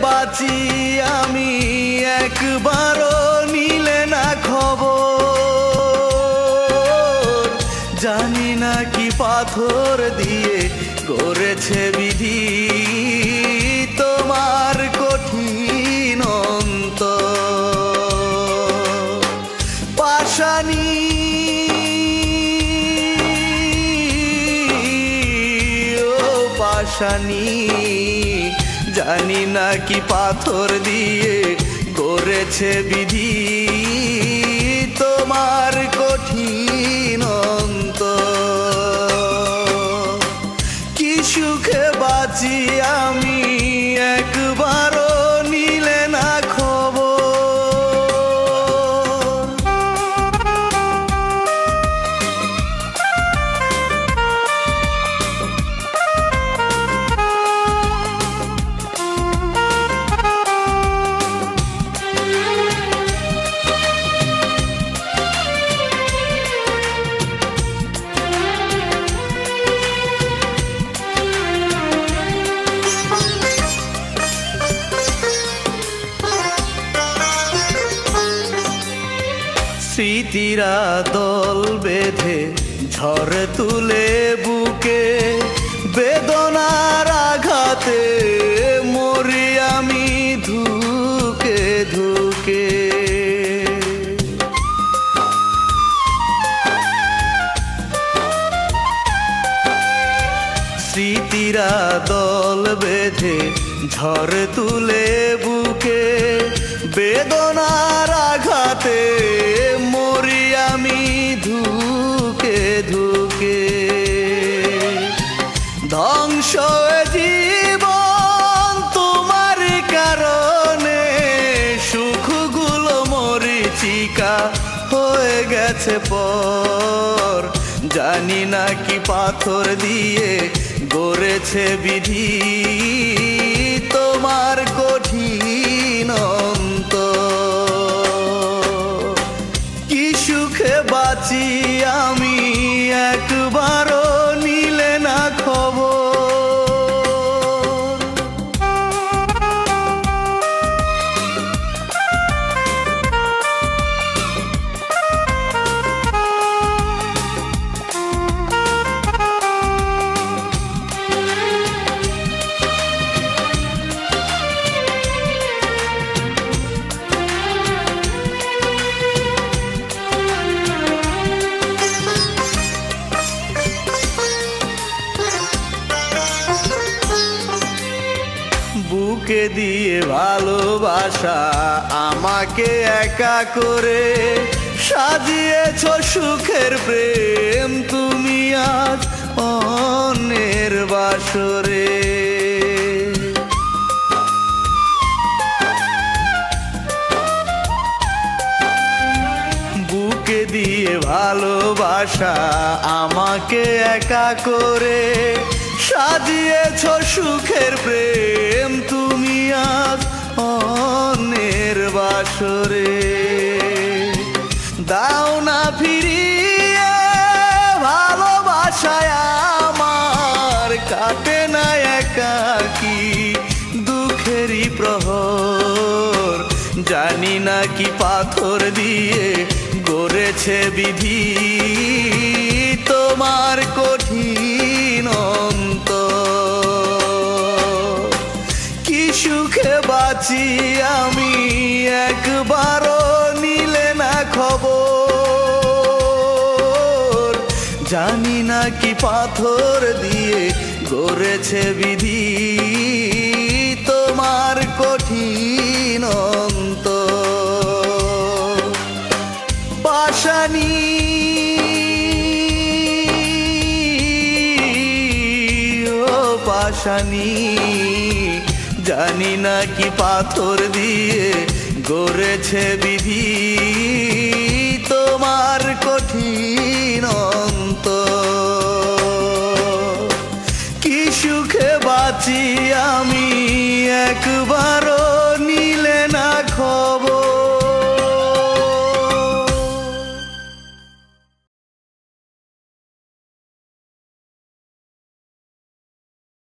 বাঁচি আমি একবারও নিলে না খবর, জানি না কি পাথর দিয়ে করেছে বিধি তোমার কঠিন অন্তর। পাষাণী পাষাণী জানি না কি পাথর দিয়ে করেছে বিধি তোমার কঠিন অন্তর। কি সুখে বাঁচি আমি একবারও নিলে না খবর। স্মৃতিরা দল বেঁধে ঝড় তুলে বুকে, বেদনার আঘাতে মরি আমি ধুকে ধুকে। স্মৃতিরা দল বেঁধে ঝড় তুলে বুকে, বেদনার আঘাতে মরি আমি ধুকে ধুকে। ধ্বংস জীবন তোমার কারণে, সুখগুলো মরীচিকা হয়ে গেছে পর, জানি না কি পাথর দিয়ে গড়েছে বিধি তোমার কঠিন অন্তর। কি সুখে বাঁচি আমি একবারও নিলে না খবর। বুকে দিয়ে ভালোবাসা আমাকে একা করে, সাজিয়েছ সুখের প্রেম তুমি আজ অন্যের বাসরে। বুকে দিয়ে ভালোবাসা আমাকে একা করে, সাজিয়েছ সুখের প্রেম তুমি আজ অন্যের বাসরে। দাও না ফিরিয়ে ভালোবাসায় আমার, কাটে না একাকী দুঃখেরই প্রহর, জানি না কি পাথর দিয়ে গড়েছে বিধি তোমার কঠিন অন্তর। কি সুখে বাঁচি আমি একবারও নিলে না খবর, জানি না কি পাথর দিয়ে গড়েছে বিধি তোমার কঠিন অন্তর। পাষাণী পাষাণী জানি না কি পাথর দিয়ে গড়েছে বিধি তোমার কঠিন অন্তর। কি সুখে বাঁচি আমি একবারও